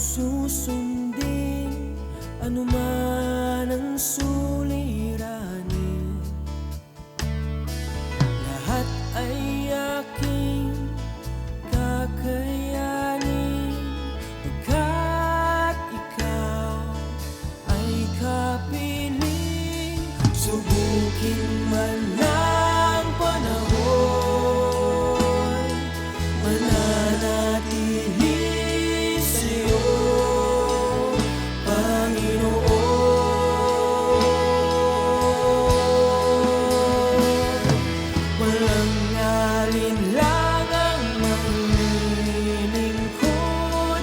susundin anuman ang suliranin, lahat ay aking kakayanin, pagkat ikaw ay kapiling. Subukin man ng panahon, mananatili sa'yo, Panginoon. Walang alinlangang maglilingkod,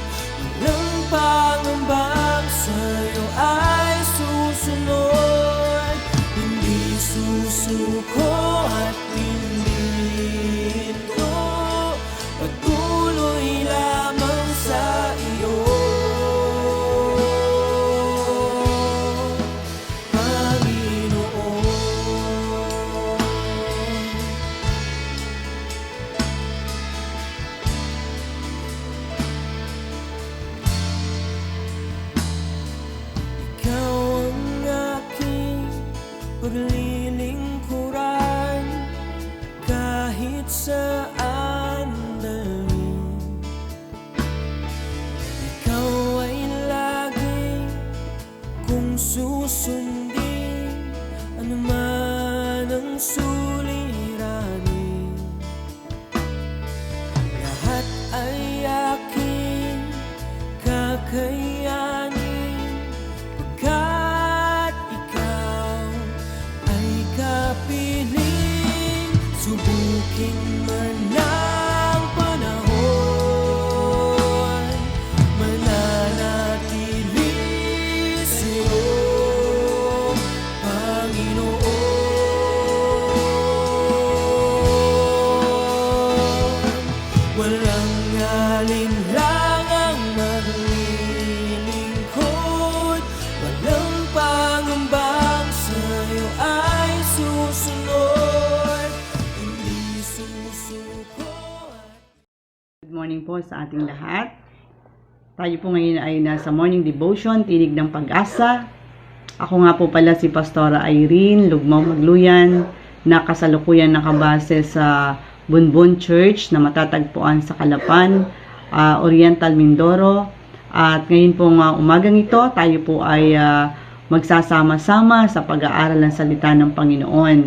walang pangambang sa'yo ay susunod. Hindi susuko at hindi ito, patuloy lamang sa iyo, Panginoon. Ikaw ang aking paglilingkuran, kahit saan dalhin. Ikaw ay lagi kung susundin anuman ang suliranin, lahat ay aking kakayanin, pagkat ikaw ay kapiling. Subukin man ng panahon, mananatili sa'yo, Panginoon. Walang alinlangang maglilingkod, walang pangambang sa'yo ay susunod, hindi susuko at Good morning po sa ating lahat. Tayo po ngayon ay nasa morning devotion, Tinig ng Pag-asa. Ako nga po pala si Pastora Irene Lugmao Magluyan, na kasalukuyan nakabase sa Bunbon Church na matatagpuan sa Calapan, Oriental, Mindoro. At ngayon po umagang ito, tayo po ay magsasama-sama sa pag-aaral ng salita ng Panginoon.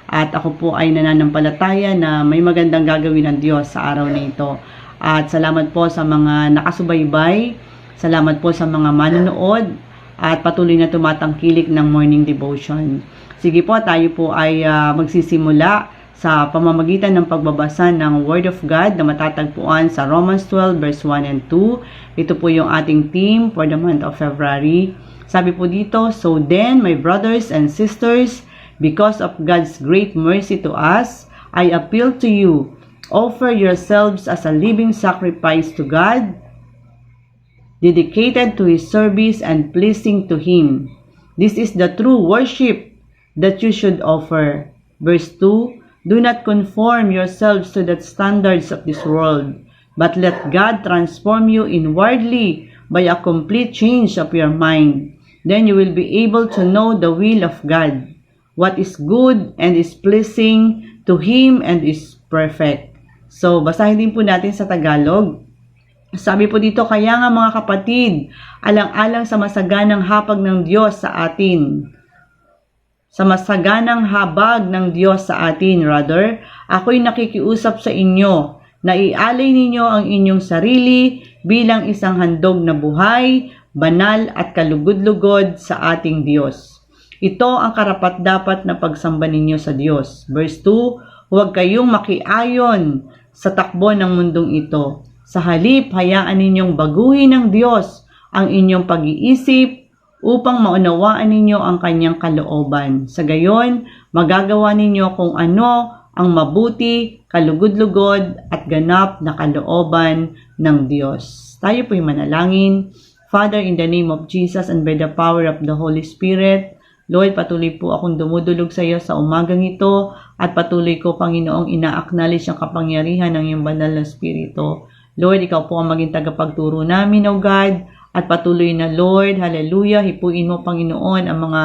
At ako po ay nananampalataya na may magandang gagawin ng Diyos sa araw na ito. At salamat po sa mga nakasubaybay, salamat po sa mga manonood, at patuloy na tumatangkilik ng morning devotion. Sige po, tayo po ay magsisimula sa pamamagitan ng pagbabasa ng Word of God na matatagpuan sa Romans 12 verse 1 and 2. Ito po yung ating theme for the month of February. Sabi po dito, "So then, my brothers and sisters, because of God's great mercy to us, I appeal to you, offer yourselves as a living sacrifice to God, dedicated to His service and pleasing to Him. This is the true worship that you should offer." Verse 2, "Do not conform yourselves to the standards of this world, but let God transform you inwardly by a complete change of your mind. Then you will be able to know the will of God, what is good and is pleasing to Him and is perfect." So, basahin din po natin sa Tagalog. Sabi po dito, "Kaya nga mga kapatid, alang-alang sa masaganang hapag ng Diyos sa atin, sa masaganang habag ng Diyos sa atin, rather, ako'y nakikiusap sa inyo na ialay ninyo ang inyong sarili bilang isang handog na buhay, banal at kalugod-lugod sa ating Diyos. Ito ang karapat-dapat na pagsamba ninyo sa Diyos." Verse 2, "Huwag kayong makiayon sa takbo ng mundong ito. Sa halip, hayaan ninyong baguhin ng Diyos ang inyong pag-iisip upang maunawaan ninyo ang kanyang kalooban. Sa gayon, magagawa ninyo kung ano ang mabuti, kalugod-lugod at ganap na kalooban ng Diyos." Tayo po'y manalangin. Father, in the name of Jesus and by the power of the Holy Spirit, Lord, patuloy po akong dumudulog sa iyo sa umagang ito at patuloy ko, Panginoong, ina-acknowledge ang kapangyarihan ng iyong banal na Espiritu. Lord, ikaw po ang maging tagapagturo namin, O God, at patuloy na Lord, hallelujah, hipuin mo Panginoon ang mga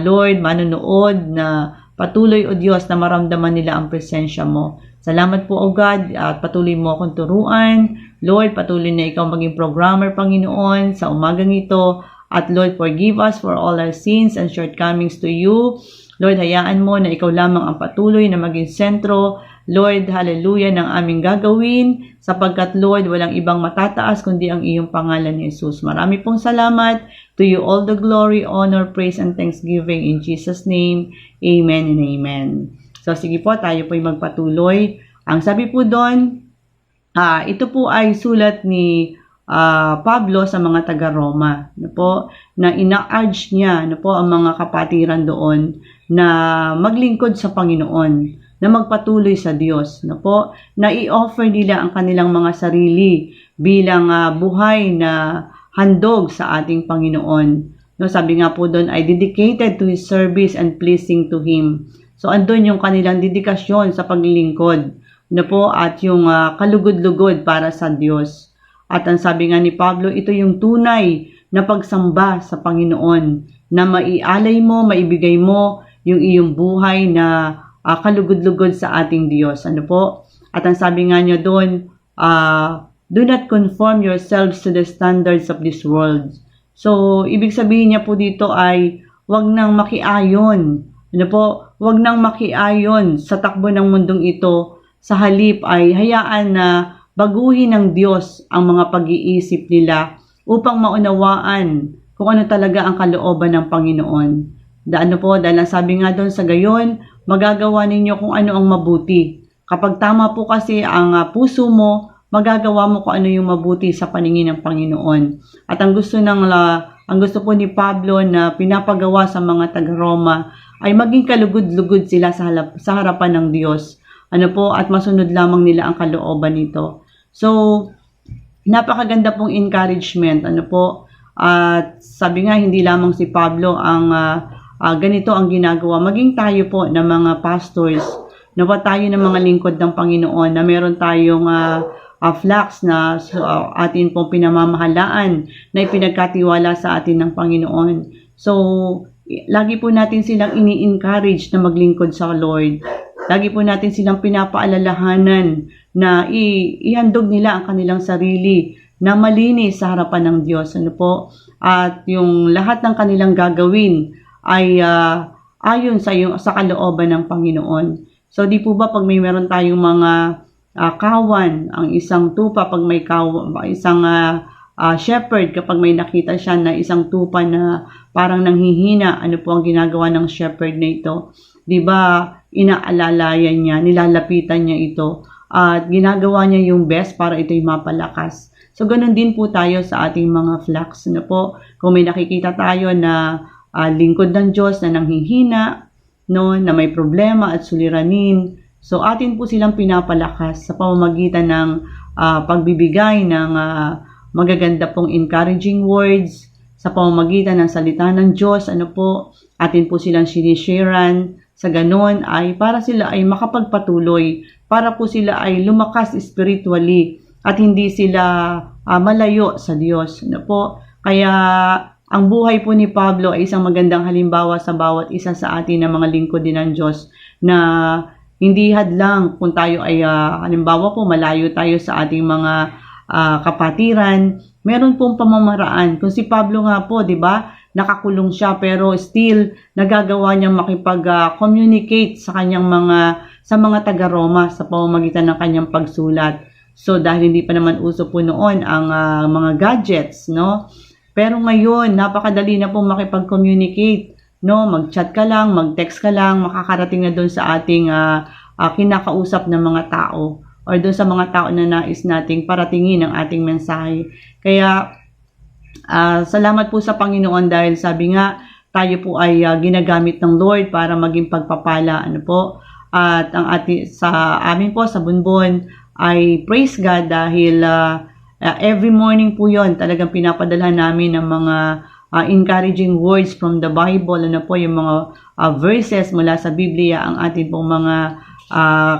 Lord, manonood na patuloy o Diyos na maramdaman nila ang presensya mo. Salamat po o God at patuloy mo akong turuan. Lord, patuloy na ikaw maging programmer Panginoon sa umagang ito. At Lord, forgive us for all our sins and shortcomings to you. Lord, hayaan mo na ikaw lamang ang patuloy na maging sentro. Lord, hallelujah, ng aming gagawin. Sapagkat Lord, walang ibang matataas kundi ang iyong pangalan ni Jesus. Marami pong salamat. To you all the glory, honor, praise, and thanksgiving in Jesus' name. Amen and amen. So sige po, tayo po'y magpatuloy. Ang sabi po doon, ito po ay sulat ni Pablo sa mga taga-Roma, na ina-urge niya ang mga kapatiran doon na maglingkod sa Panginoon, na magpatuloy sa Diyos, na i-offer nila ang kanilang mga sarili bilang buhay na handog sa ating Panginoon. Sabi nga po doon ay dedicated to His service and pleasing to Him. So andun yung kanilang dedikasyon sa paglilingkod at yung kalugod-lugod para sa Diyos. At ang sabi nga ni Pablo, ito yung tunay na pagsamba sa Panginoon, na maialay mo, maibigay mo yung iyong buhay na kalugod-lugod sa ating Diyos. At ang sabi nga niya doon, do not conform yourselves to the standards of this world. So, ibig sabihin niya po dito ay wag nang makiayon. Wag nang makiayon sa takbo ng mundong ito. Sa halip ay hayaan na baguhin ng Diyos ang mga pag-iisip nila upang maunawaan kung ano talaga ang kalooban ng Panginoon. Dahil sabi nga doon sa gayon, magagawa ninyo kung ano ang mabuti. Kapag tama po kasi ang puso mo, magagawa mo kung ano yung mabuti sa paningin ng Panginoon. At ang gusto po ni Pablo na pinapagawa sa mga taga-Roma ay maging kalugod-lugod sila sa harapan ng Diyos. At masunod lamang nila ang kalooban nito. So, napakaganda pong encouragement. At sabi nga, hindi lamang si Pablo ang ganito ang ginagawa. Maging tayo po na mga pastors, tayo ng mga lingkod ng Panginoon, na meron tayong flocks na atin pong pinamamahalaan, na ipinagkatiwala sa atin ng Panginoon. So, lagi po natin silang ini-encourage na maglingkod sa Lord. Lagi po natin silang pinapaalalahanan na ihandog nila ang kanilang sarili na malinis sa harapan ng Diyos. At yung lahat ng kanilang gagawin ay ayon sa kalooban ng Panginoon. So, di po ba pag may meron tayong mga kawan, ang isang tupa, pag may isang shepherd, kapag may nakita siya na isang tupa na parang nanghihina, ano po ang ginagawa ng shepherd na ito? Di ba, inaalalayan niya, nilalapitan niya ito, at ginagawa niya yung best para ito'y mapalakas. So, ganun din po tayo sa ating mga flocks. Kung may nakikita tayo na lingkod ng Diyos na nanghihina, na may problema at suliranin, so atin po silang pinapalakas sa pamamagitan ng pagbibigay ng magaganda pong encouraging words, sa pamamagitan ng salita ng Diyos, atin po silang sinisharean. Sa ganon ay para sila ay makapagpatuloy, para po sila ay lumakas spiritually at hindi sila malayo sa Diyos. Kaya ang buhay po ni Pablo ay isang magandang halimbawa sa bawat isa sa atin na mga lingkod din ng Diyos, na hindi hadlang kung tayo ay halimbawa po malayo tayo sa ating mga kapatiran. Meron pong pamamaraan. Kung si Pablo nga po, di ba, nakakulong siya pero still nagagawa niyang makipag-communicate sa mga taga-Roma sa pamamagitan ng kanyang pagsulat. So dahil hindi pa naman uso po noon ang mga gadgets, Pero ngayon, napakadali na pong makipag-communicate, Mag-chat ka lang, mag-text ka lang, makakarating na doon sa ating kinakausap ng mga tao or doon sa mga tao na nais nating paratingin ang ating mensahe. Kaya salamat po sa Panginoon dahil sabi nga, tayo po ay ginagamit ng Lord para maging pagpapala. At sa amin po, sa Bunbon, ay praise God dahil every morning po yon talagang pinapadala namin ng mga encouraging words from the Bible, yung mga verses mula sa Biblia, ang ating pong mga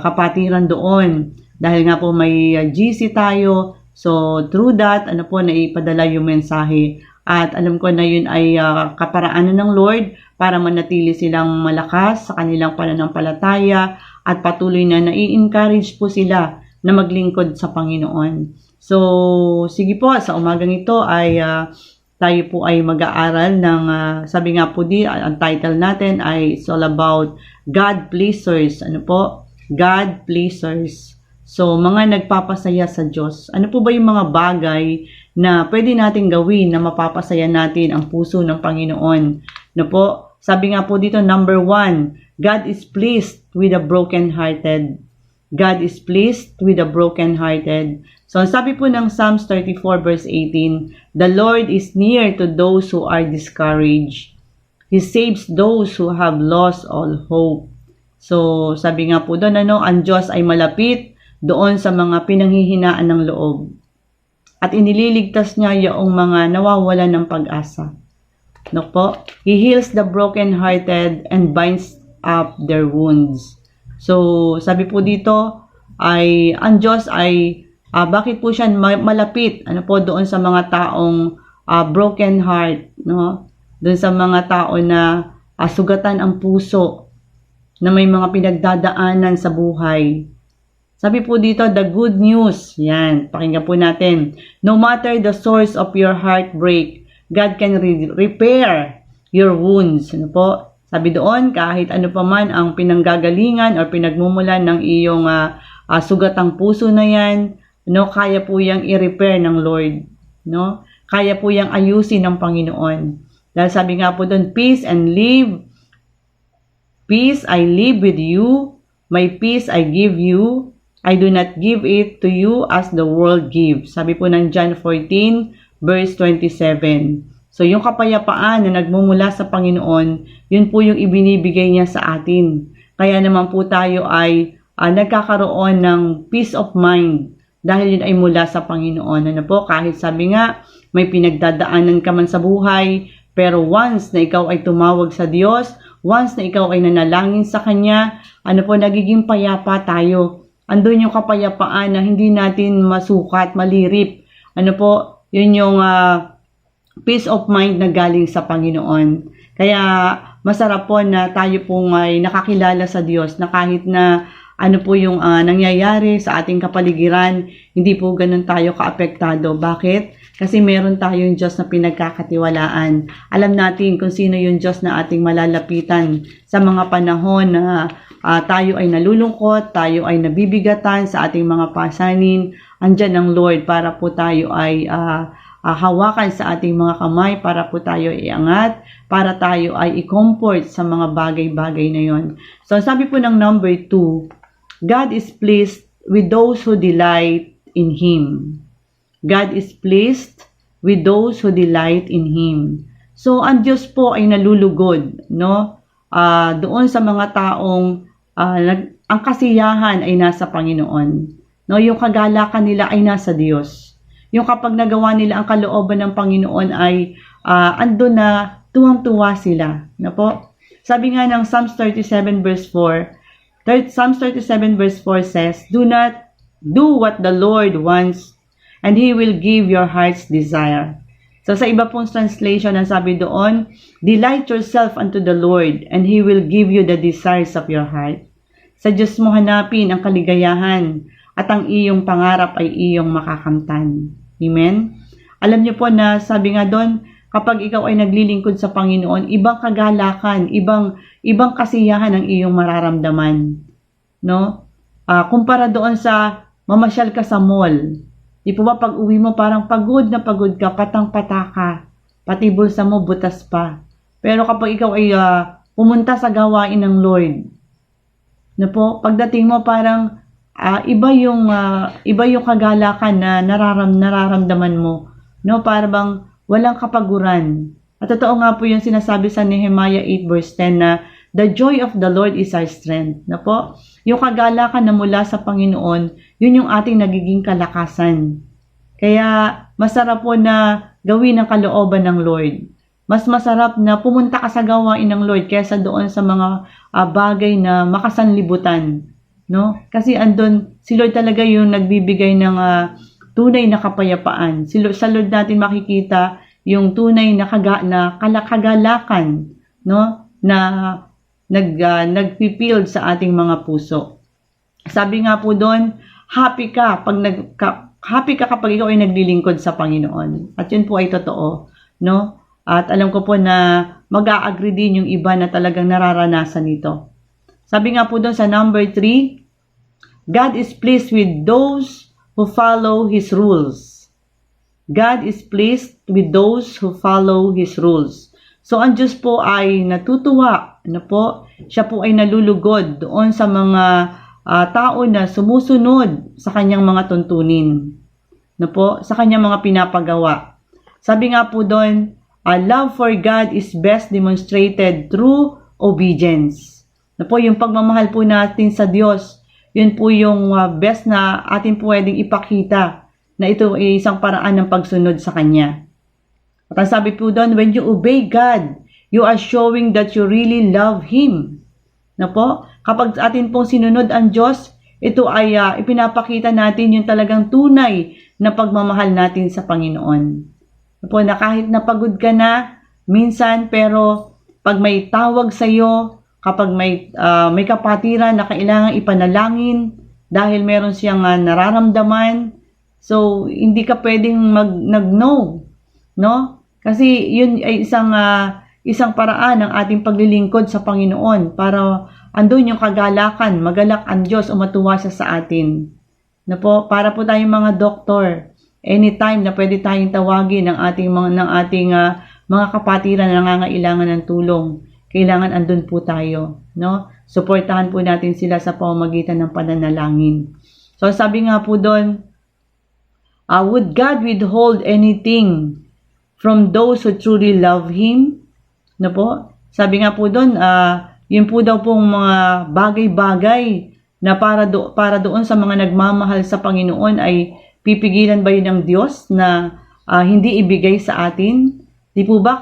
kapatiran doon. Dahil nga po may GC tayo, So, through that, naipadala yung mensahe. At alam ko na yun ay kaparaanan ng Lord para manatili silang malakas sa kanilang pananampalataya at patuloy na nai-encourage po sila na maglingkod sa Panginoon. So, sige po, sa umagang ito ay tayo po ay mag-aaral ng, sabi nga po ang title natin ay it's all about God pleasers. Ano po? God pleasers. So, mga nagpapasaya sa Diyos. Ano po ba yung mga bagay na pwede nating gawin na mapapasaya natin ang puso ng Panginoon? No po? Sabi nga po dito, number 1, God is pleased with the broken-hearted. God is pleased with the broken-hearted. So, sabi po ng Psalms 34 verse 18, the Lord is near to those who are discouraged. He saves those who have lost all hope. So, sabi nga po doon, ang Diyos ay malapit doon sa mga pinanghihinaan ng loob. At inililigtas niya yung mga nawawalan ng pag-asa. No po? He heals the broken-hearted and binds up their wounds. So, sabi po dito, ang Diyos ay, bakit po siya malapit, doon sa mga taong broken heart, no? Doon sa mga tao na sugatan ang puso, na may mga pinagdadaanan sa buhay. Sabi po dito, the good news, yan, pakinggan po natin. No matter the source of your heartbreak, God can repair your wounds. Ano po? Sabi doon, kahit ano pa man ang pinanggagalingan o pinagmumulan ng iyong sugatang puso na yan, kaya po yang i-repair ng Lord. No? Kaya po yang ayusin ng Panginoon. Dahil sabi nga po doon, peace I live with you, my peace I give you, I do not give it to you as the world gives. Sabi po ng John 14 verse 27. So yung kapayapaan na nagmumula sa Panginoon, yun po yung ibinibigay niya sa atin. Kaya naman po tayo ay nagkakaroon ng peace of mind dahil yun ay mula sa Panginoon. Ano po, kahit sabi nga, may pinagdadaanan ka man sa buhay, pero once na ikaw ay tumawag sa Diyos, once na ikaw ay nanalangin sa Kanya, nagiging payapa tayo. Andun yung kapayapaan na hindi natin masukat, malirip. Yun yung peace of mind na galing sa Panginoon. Kaya masarap po na tayo pong ay nakakilala sa Diyos na kahit na yung nangyayari sa ating kapaligiran, hindi po ganun tayo kaapektado. Bakit? Kasi meron tayong Diyos na pinagkakatiwalaan. Alam natin kung sino yung Diyos na ating malalapitan sa mga panahon na tayo ay nalulungkot, tayo ay nabibigatan sa ating mga pasanin. Andyan ang Lord para po tayo ay hawakan sa ating mga kamay, para po tayo iangat, para tayo ay i-comfort sa mga bagay-bagay na yon. So sabi po ng number 2, God is pleased with those who delight in Him. God is pleased with those who delight in Him. So ang Diyos po ay nalulugod, no? Doon sa mga taong ang kasiyahan ay nasa Panginoon. No, yung kagalakan nila ay nasa Diyos. Yung kapag nagawa nila ang kalooban ng Panginoon ay andun na tuwang-tuwa sila. No po? Sabi nga ng Psalms 37 verse 4, Psalms 37 verse 4 says, do not do what the Lord wants and He will give your heart's desire. So sa iba pong translation, ang sabi doon, delight yourself unto the Lord and He will give you the desires of your heart. Sa Diyos mo hanapin ang kaligayahan at ang iyong pangarap ay iyong makakamtan. Amen? Alam niyo po na sabi nga doon, kapag ikaw ay naglilingkod sa Panginoon, ibang kagalakan, ibang kasiyahan ang iyong mararamdaman. No? Kumpara doon sa mamasyal ka sa mall. Di po ba pag uwi mo parang pagod na pagod ka, patang-pataka, pati bulsa mo butas pa. Pero kapag ikaw ay pumunta sa gawain ng Lord, no po, pagdating mo parang iba yung kagalakan na nararamdaman mo, no? Para bang walang kapaguran. At totoo nga po yung sinasabi sa Nehemiah 8 verse 10 na the joy of the Lord is our strength. No po? Yung kagalakan na mula sa Panginoon, yun yung ating nagiging kalakasan. Kaya masarap po na gawin ang kalooban ng Lord. Mas masarap na pumunta ka sa gawain ng Lord kaysa doon sa mga bagay na makasanlibutan. No? Kasi andun, si Lord talaga yung nagbibigay ng tunay na kapayapaan. Sa Lord natin makikita yung tunay na kagalakan, no? Na nagpipil sa ating mga puso. Sabi nga po doon, happy ka kapag ikaw ay naglilingkod sa Panginoon. At yun po ay totoo, no? At alam ko po na mag-a-agree din yung iba na talagang nararanasan ito. Sabi nga po doon sa number 3, God is pleased with those who follow His rules. God is pleased with those who follow His rules. So, ang Diyos po ay natutuwa, po, siya po ay nalulugod doon sa mga tao na sumusunod sa kanyang mga tuntunin. Po, sa kanyang mga pinapagawa. Sabi nga po doon, love for God is best demonstrated through obedience. Po, yung pagmamahal po natin sa Diyos, yun po yung best na atin pwedeng ipakita na ito ay isang paraan ng pagsunod sa Kanya. At ang sabi po doon, when you obey God, you are showing that you really love Him. Po, kapag atin pong sinunod ang Diyos, ito ay ipinapakita natin yung talagang tunay na pagmamahal natin sa Panginoon. Po, na kahit napagod ka na, minsan, pero pag may tawag sa iyo, kapag may kapatiran na kailangan ipanalangin dahil meron siyang nararamdaman, so hindi ka pwedeng nag-no, no? Kasi yun ay isang paraan ng ating paglilingkod sa Panginoon para andun yung kagalakan, magalak ang Diyos o matuwa siya sa atin. Po, para po tayong mga doktor, anytime na pwede tayong tawagin ng ating mga kapatiran na nangangailangan ng tulong, kailangan andun po tayo, no? Suportahan po natin sila sa pamamagitan ng pananalangin. So sabi nga po doon, would God withhold anything from those who truly love Him? Po? Sabi nga po doon, yun po daw pong mga bagay-bagay na para doon sa mga nagmamahal sa Panginoon ay pipigilan ba yun ng Diyos na hindi ibigay sa atin? Di po ba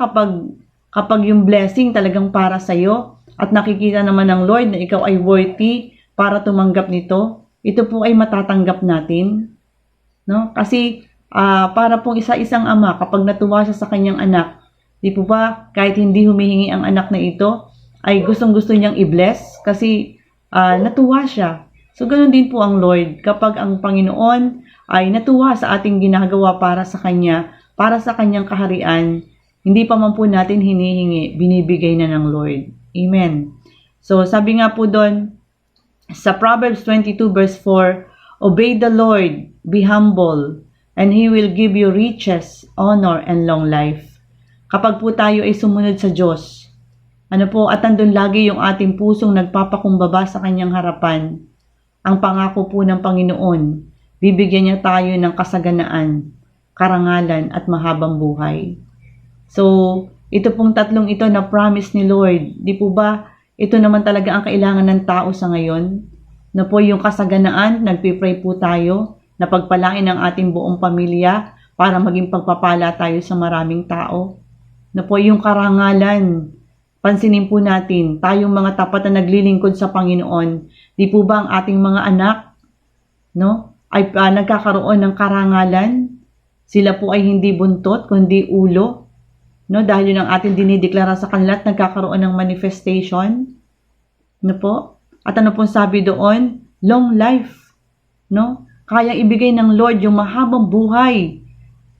kapag yung blessing talagang para sa iyo at nakikita naman ng Lord na ikaw ay worthy para tumanggap nito, ito po ay matatanggap natin, no? Kasi para pong isa-isang ama, kapag natuwa siya sa kanyang anak, di po ba kahit hindi humihingi ang anak na ito, ay gustong-gusto niyang i-bless kasi natuwa siya. So ganoon din po ang Lord, kapag ang Panginoon ay natuwa sa ating ginagawa para sa Kanya, para sa Kanyang kaharian, hindi pa man po natin hinihingi, binibigay na ng Lord. Amen. So, sabi nga po doon, sa Proverbs 22 verse 4, obey the Lord, be humble, and He will give you riches, honor, and long life. Kapag po tayo ay sumunod sa Diyos, at andun lagi yung ating pusong nagpapakumbaba sa Kanyang harapan, ang pangako po ng Panginoon, bibigyan niya tayo ng kasaganaan, karangalan, at mahabang buhay. So, ito pong tatlong ito na promise ni Lord, di po ba, ito naman talaga ang kailangan ng tao sa ngayon? Na po yung kasaganaan, nagpipray po tayo, na pagpalain ang ating buong pamilya para maging pagpapala tayo sa maraming tao. Na po yung karangalan, pansinin po natin, tayong mga tapat na naglilingkod sa Panginoon, di po ba ang ating mga anak, no, ay nagkakaroon ng karangalan? Sila po ay hindi buntot, kundi ulo. No, dahil yun ang ating dinideklara sa kanila at nagkakaroon ng manifestation. No po? At ano pong sabi doon? Long life. No? Kaya ibigay ng Lord yung mahabang buhay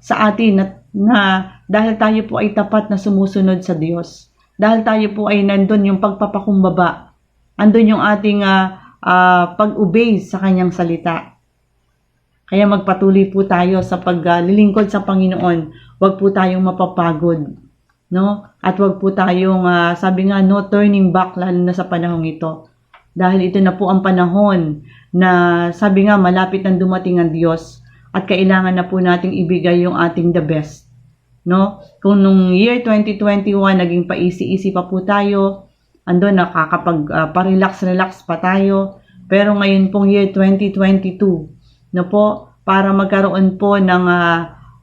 sa atin na dahil tayo po ay tapat na sumusunod sa Diyos. Dahil tayo po ay nandun yung pagpapakumbaba. Andun yung ating pag-obey sa Kanyang salita. Kaya magpatuloy po tayo sa paglilingkod sa Panginoon. Huwag po tayong mapapagod, no? At huwag po tayong, sabi nga, no turning back, lalo na sa panahong ito. Dahil ito na po ang panahon na, sabi nga, malapit nang dumating ang Diyos at kailangan na po nating ibigay yung ating the best, no? Kung nung year 2021, naging paisi-isi pa po tayo, andun nakakapag-relax pa tayo, pero ngayon pong year 2022, no po, para magkaroon po ng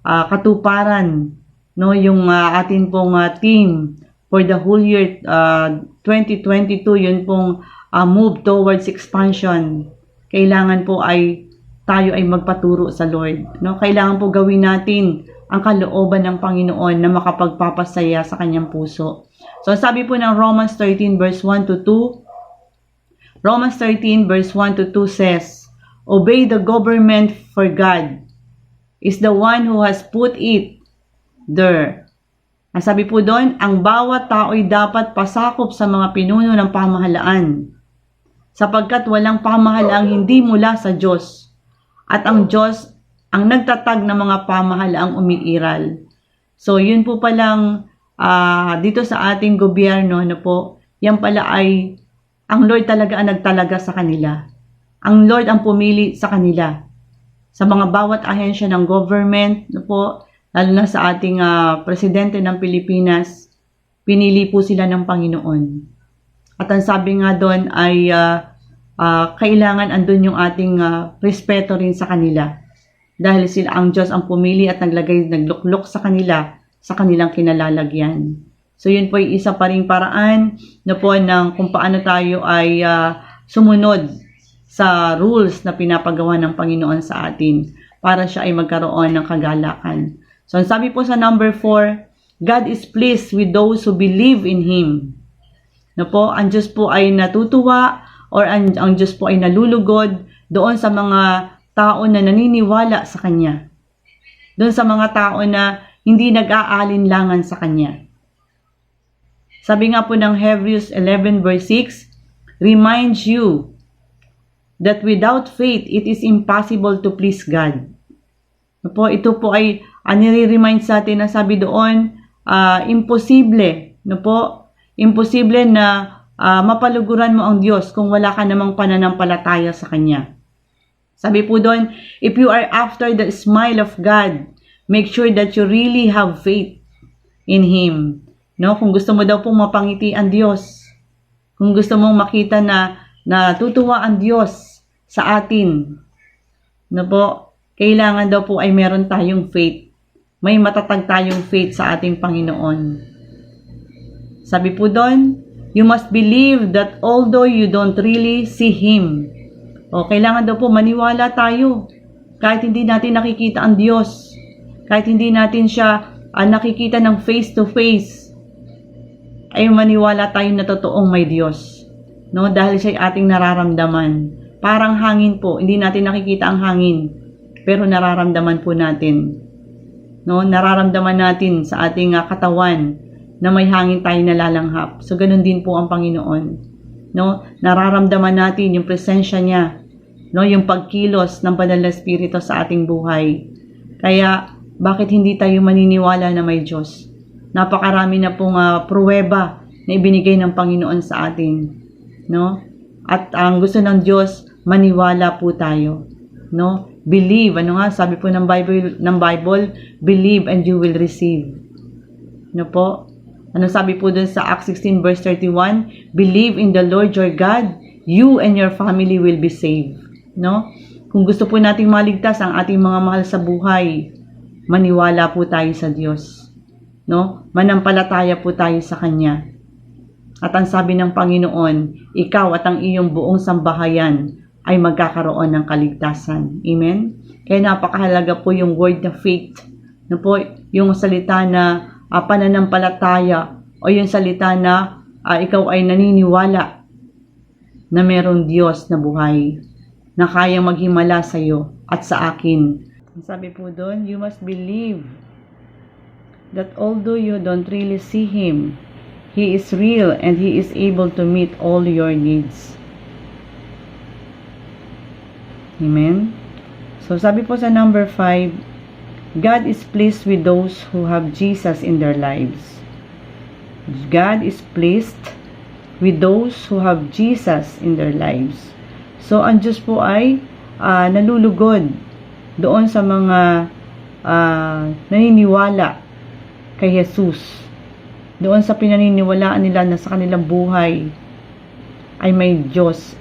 katuparan, no, yung atin pong team for the whole year 2022, yun pong move towards expansion. Kailangan po ay tayo ay magpaturo sa Lord. No? Kailangan po gawin natin ang kalooban ng Panginoon na makapagpapasaya sa kanyang puso. So sabi po ng Romans 13 verse 1 to 2, Romans 13 verse 1 to 2 says, "Obey the government, for God is the one who has put it there." Ang sabi po doon, ang bawat tao'y dapat pasakop sa mga pinuno ng pamahalaan, sapagkat walang pamahalaang hindi mula sa Diyos, at ang Diyos ang nagtatag ng mga pamahalaang umiiral. So, yun po palang dito sa ating gobyerno, yan pala ay ang Lord talaga ang nagtalaga sa kanila. Ang Lord ang pumili sa kanila. Sa mga bawat ahensya ng government, lalo na sa ating presidente ng Pilipinas, pinili po sila ng Panginoon. At ang sabi nga doon ay kailangan andun yung ating respeto rin sa kanila. Dahil sila ang Diyos ang pumili at nagluklok sa kanila, sa kanilang kinalalagyan. So yun po ay isa pa ring paraan ng kung paano tayo ay sumunod sa rules na pinapagawa ng Panginoon sa atin para siya ay magkaroon ng kagalakan. So ang sabi po sa number 4, God is pleased with those who believe in Him. Ang Diyos po ay natutuwa or ang Diyos po ay nalulugod doon sa mga tao na naniniwala sa Kanya. Doon sa mga tao na hindi nag-aalinlangan sa Kanya. Sabi nga po ng Hebrews 11 verse 6, reminds you that without faith, it is impossible to please God. Ito po ay nire-remind sa atin na sabi doon, imposible. Imposible na mapaluguran mo ang Diyos kung wala ka namang pananampalataya sa Kanya. Sabi po doon, if you are after the smile of God, make sure that you really have faith in Him. Kung gusto mo daw pong mapangiti ang Diyos, kung gusto mong makita na natutuwa ang Diyos sa atin, kailangan daw po ay meron tayong faith. May matatag tayong faith sa ating Panginoon. Sabi po doon, you must believe that although you don't really see Him, kailangan daw po maniwala tayo. Kahit hindi natin nakikita ang Diyos, kahit hindi natin siya nakikita ng face to face, ay maniwala tayo na totoong may Diyos. Dahil siya ay ating nararamdaman. Parang hangin po, hindi natin nakikita ang hangin, pero nararamdaman po natin. Nararamdaman natin sa ating katawan na may hangin tayo nalalanghap. So, ganun din po ang Panginoon. Nararamdaman natin yung presensya niya, yung pagkilos ng Banal na Espiritu sa ating buhay. Kaya, bakit hindi tayo maniniwala na may Diyos? Napakarami na pong pruweba na ibinigay ng Panginoon sa atin. At ang gusto ng Diyos, maniwala po tayo. Believe, sabi po ng Bible, believe and you will receive. Sabi po dun sa Acts 16 verse 31, believe in the Lord your God, you and your family will be saved. Kung gusto po nating maligtas ang ating mga mahal sa buhay, maniwala po tayo sa Diyos. Manampalataya po tayo sa Kanya. At ang sabi ng Panginoon, ikaw at ang iyong buong sambahayan ay magkakaroon ng kaligtasan. Amen? Kaya napakahalaga po yung word na faith. Yung salita na pananampalataya o yung salita na ikaw ay naniniwala na merong Diyos na buhay na kayang maghimala sa iyo at sa akin. Sabi po doon, you must believe that although you don't really see Him, He is real and He is able to meet all your needs. Amen? So sabi po sa number 5, God is pleased with those who have Jesus in their lives. God is pleased with those who have Jesus in their lives. So ang Diyos po ay nalulugod doon sa mga naniniwala kay Jesus. Doon sa pinaniniwalaan nila na sa kanilang buhay ay may Diyos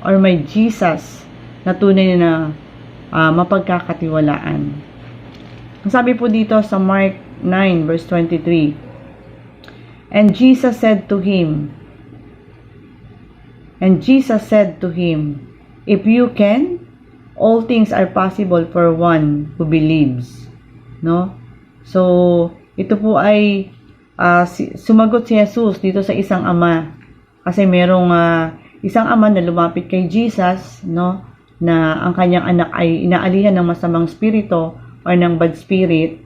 or may Jesus na tunay na mapagkakatiwalaan. Ang sabi po dito sa Mark 9 verse 23, And Jesus said to him, If you can, all things are possible for one who believes. No? So, ito po ay sumagot si Jesus dito sa isang ama. Kasi merong isang ama na lumapit kay Jesus, no? Na ang kanyang anak ay inaalihan ng masamang spirito or ng bad spirit.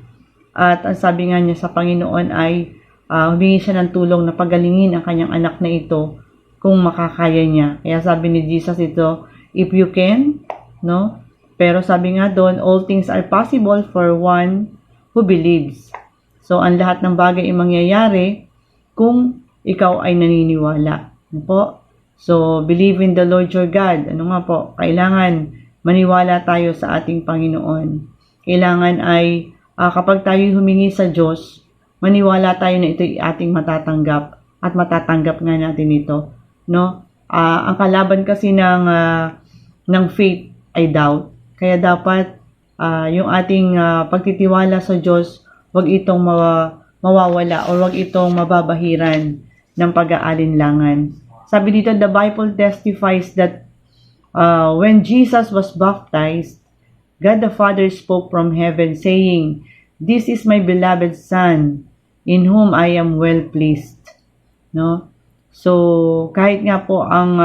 At ang sabi nga niya sa Panginoon ay humingi siya ng tulong na pagalingin ang kanyang anak na ito kung makakaya niya. Kaya sabi ni Jesus ito, if you can, no? Pero sabi nga doon, all things are possible for one who believes. So, ang lahat ng bagay ay mangyayari kung ikaw ay naniniwala. Ano po? So, believe in the Lord your God. Ano nga po? Kailangan maniwala tayo sa ating Panginoon. Kailangan ay kapag tayo humingi sa Diyos, maniwala tayo na ito ay ating matatanggap at matatanggap nga natin ito. No? Ang kalaban kasi ng faith ay doubt. Kaya dapat yung ating pagtitiwala sa Diyos, wag itong mawawala o wag itong mababahiran ng pag-aalinlangan. Sabi dito, the Bible testifies that when Jesus was baptized, God the Father spoke from heaven saying, "This is my beloved Son, in whom I am well pleased." No? So, kahit nga po ang,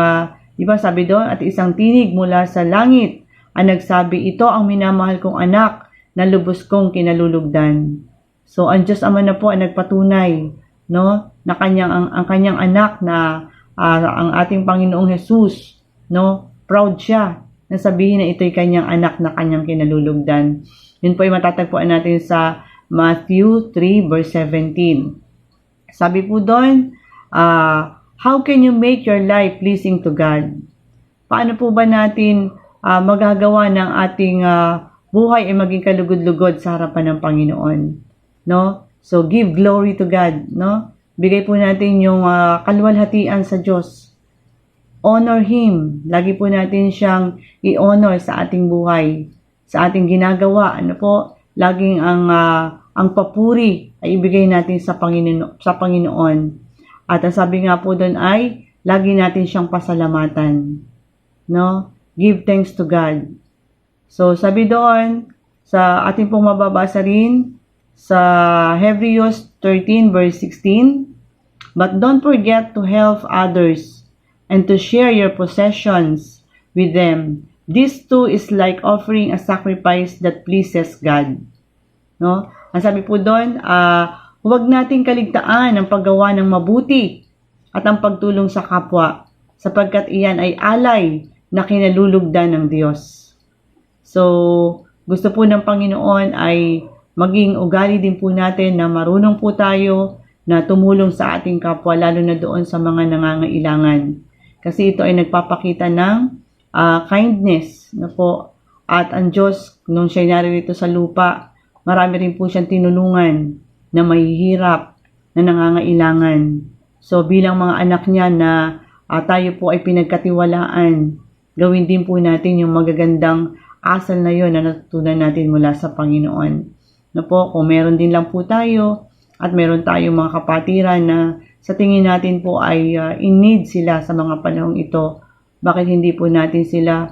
di ba sabi doon, at isang tinig mula sa langit ang nagsabi, ito ang minamahal kong anak na lubos kong kinalulugdan. So, ang Diyos Ama na po ang nagpatunay, no, na ang kanyang anak na ang ating Panginoong Jesus, no, proud siya na sabihin na ito'y kanyang anak na kanyang kinalulugdan. Yun po ay matatagpuan natin sa Matthew 3 verse 17. Sabi po doon, how can you make your life pleasing to God? Paano po ba natin magagawa ng ating buhay ay maging kalugod-lugod sa harapan ng Panginoon? No? So, give glory to God, no? Bigay po natin yung kaluwalhatian sa Diyos. Honor Him. Lagi po natin siyang i-honor sa ating buhay, sa ating ginagawa. Ano po? Laging ang papuri ay ibigay natin sa Panginoon. At ang sabi nga po doon ay, lagi natin siyang pasalamatan. No? Give thanks to God. So, sabi doon, sa ating pong mababasa rin, sa Hebrews 13 verse 16, but don't forget to help others and to share your possessions with them. This too is like offering a sacrifice that pleases God. No? Ang sabi po doon, huwag nating kaligtaan ang paggawa ng mabuti at ang pagtulong sa kapwa, sapagkat iyan ay alay na kinalulugdan ng Diyos. So, gusto po ng Panginoon ay maging ugali din po natin na marunong po tayo na tumulong sa ating kapwa, lalo na doon sa mga nangangailangan. Kasi ito ay nagpapakita ng kindness na po. At ang Diyos, nung siya narito sa lupa, marami rin po siyang tinulungan na mahihirap, na nangangailangan. So bilang mga anak niya na tayo po ay pinagkatiwalaan, gawin din po natin yung magagandang asal na yun na natutunan natin mula sa Panginoon. Na po, kung meron din lang po tayo at meron tayong mga kapatiran na sa tingin natin po ay in need sila sa mga panahong ito, bakit hindi po natin sila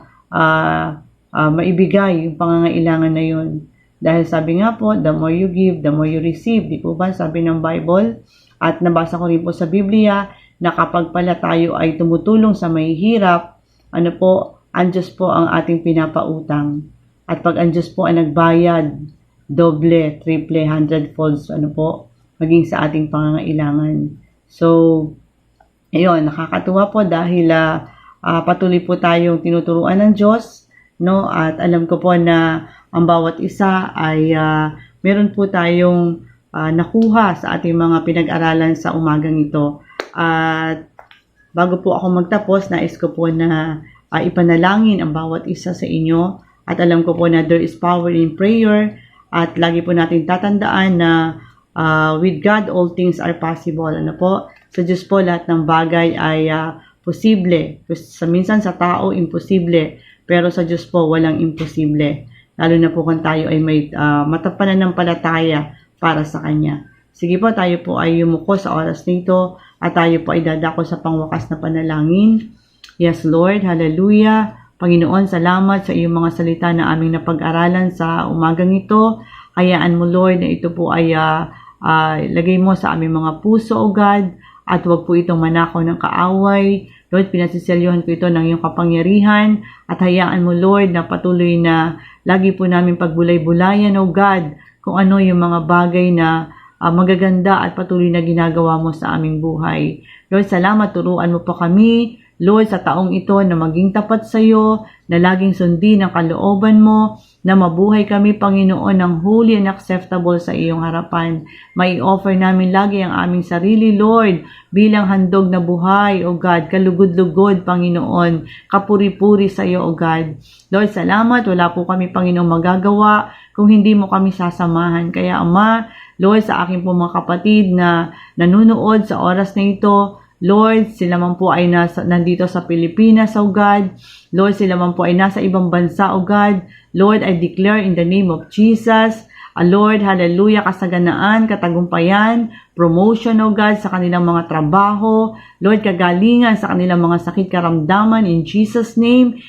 maibigay yung pangangailangan na yun? Dahil sabi nga po, the more you give, the more you receive. Di po ba? Sabi ng Bible. At nabasa ko rin po sa Biblia na kapag pala tayo ay tumutulong sa mahihirap, ano po, ang Diyos po ang ating pinapautang. At pag ang Diyos po ang nagbayad, doble, triple, 100-folds, ano po, maging sa ating pangangailangan. So, ayun, nakakatuwa po dahil patuloy po tayong tinuturuan ng Diyos, no? At alam ko po na ang bawat isa ay meron po tayong nakuha sa ating mga pinag-aralan sa umagang ito. At bago po ako magtapos, nais ko po na ipanalangin ang bawat isa sa inyo. At alam ko po na there is power in prayer. At lagi po natin tatandaan na with God, all things are possible. Ano po? Sa Diyos po, lahat ng bagay ay posible. Minsan sa tao, imposible. Pero sa Diyos po, walang imposible. Lalo na po kung tayo ay may matapananampalataya para sa Kanya. Sige po, tayo po ay yumuko sa oras nito at tayo po ay dadako sa pangwakas na panalangin. Yes, Lord. Hallelujah. Panginoon, salamat sa iyong mga salita na aming napag-aralan sa umagang ito. Hayaan mo, Lord, na ito po ay lagay mo sa aming mga puso, O God, at huwag po itong manakaw ng kaaway. Lord, pinasiselyuhan ko ito ng iyong kapangyarihan at hayaan mo, Lord, na patuloy na lagi po namin pagbulay-bulayan, O God, kung ano yung mga bagay na magaganda at patuloy na ginagawa mo sa aming buhay. Lord, salamat, turuan mo pa kami, Lord, sa taong ito na maging tapat sa iyo, na laging sundin ang kalooban mo, na mabuhay kami, Panginoon, ng holy and acceptable sa iyong harapan. May offer namin lagi ang aming sarili, Lord, bilang handog na buhay, O God, kalugod-lugod, Panginoon, kapuri-puri sa iyo, O God. Lord, salamat, wala po kami, Panginoon, magagawa kung hindi mo kami sasamahan. Kaya, Ama, Lord, sa aking po mga kapatid na nanunood sa oras na ito, Lord, sila man po ay nandito sa Pilipinas, O God. Lord, sila man po ay nasa ibang bansa, O God. Lord, I declare in the name of Jesus, Lord, hallelujah, kasaganaan, katagumpayan, promotion, O God, sa kanilang mga trabaho. Lord, kagalingan sa kanilang mga sakit karamdaman in Jesus' name,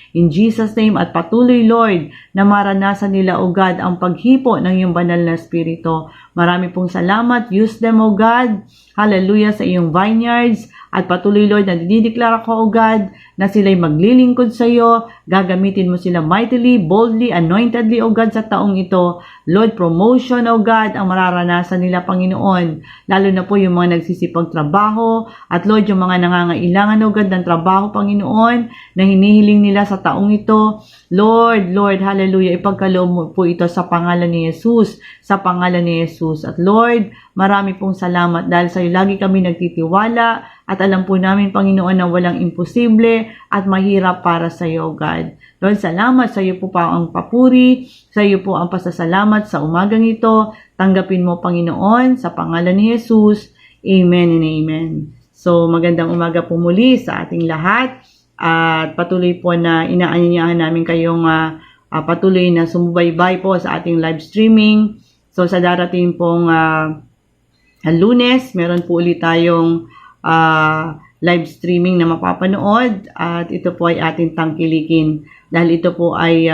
at patuloy, Lord, na maranasan nila, O God, ang paghipo ng iyong banal na Espiritu. Marami pong salamat. Use them, O God. Hallelujah, sa iyong vineyards. At patuloy, Lord, na dinideklara ko, O God, na sila'y maglilingkod sa iyo. Gagamitin mo sila mightily, boldly, anointedly, O God, sa taong ito. Lord, promotion, O God, ang mararanasan nila, Panginoon. Lalo na po yung mga nagsisipag trabaho. At Lord, yung mga nangangailangan, O God, ng trabaho, Panginoon, na hinihiling nila sa taong ito. Lord, hallelujah, ipagkaloob mo po ito sa pangalan ni Jesus. Sa pangalan ni Jesus. At Lord, marami pong salamat dahil sa iyo lagi kami nagtitiwala. At alam po namin, Panginoon, na walang imposible at mahirap para sa iyo, God. Lord, salamat sa iyo po pa ang papuri, sa iyo po ang pasasalamat sa umagang ito. Tanggapin mo, Panginoon, sa pangalan ni Jesus. Amen and amen. So, magandang umaga po muli sa ating lahat. At patuloy po na inaanyayahan namin kayong patuloy na sumubaybay po sa ating live streaming. So, sa darating pong Lunes, meron po ulit tayong live streaming na mapapanood at ito po ay ating tangkilikin dahil ito po ay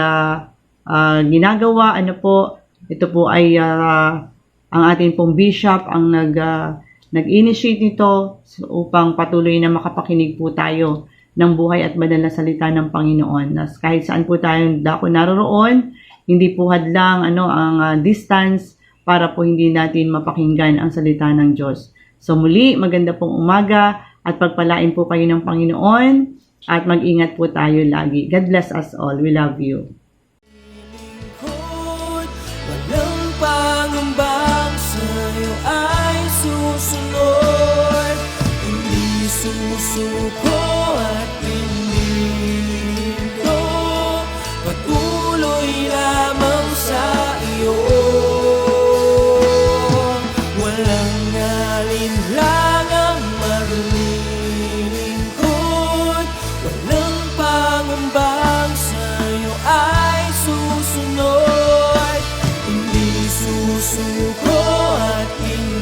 ginagawa, ito po ay ang ating pong bishop ang nag-initiate nito upang patuloy na makapakinig po tayo ng buhay at banal na salita ng Panginoon. Kahit saan po tayo dako naroroon, hindi po hadlang ang distance para po hindi natin mapakinggan ang salita ng Diyos. So muli, maganda pong umaga at pagpalain po kayo ng Panginoon at mag-ingat po tayo lagi. God bless us all. We love you. Walang pangambang sa'yo ay susunod. Hindi susuko at hindi ko patuloy lamang sa iyo. Walang alinlangang maglilingkod. Walang pangambang sa'yo ay susunod. Hindi susuko at hindi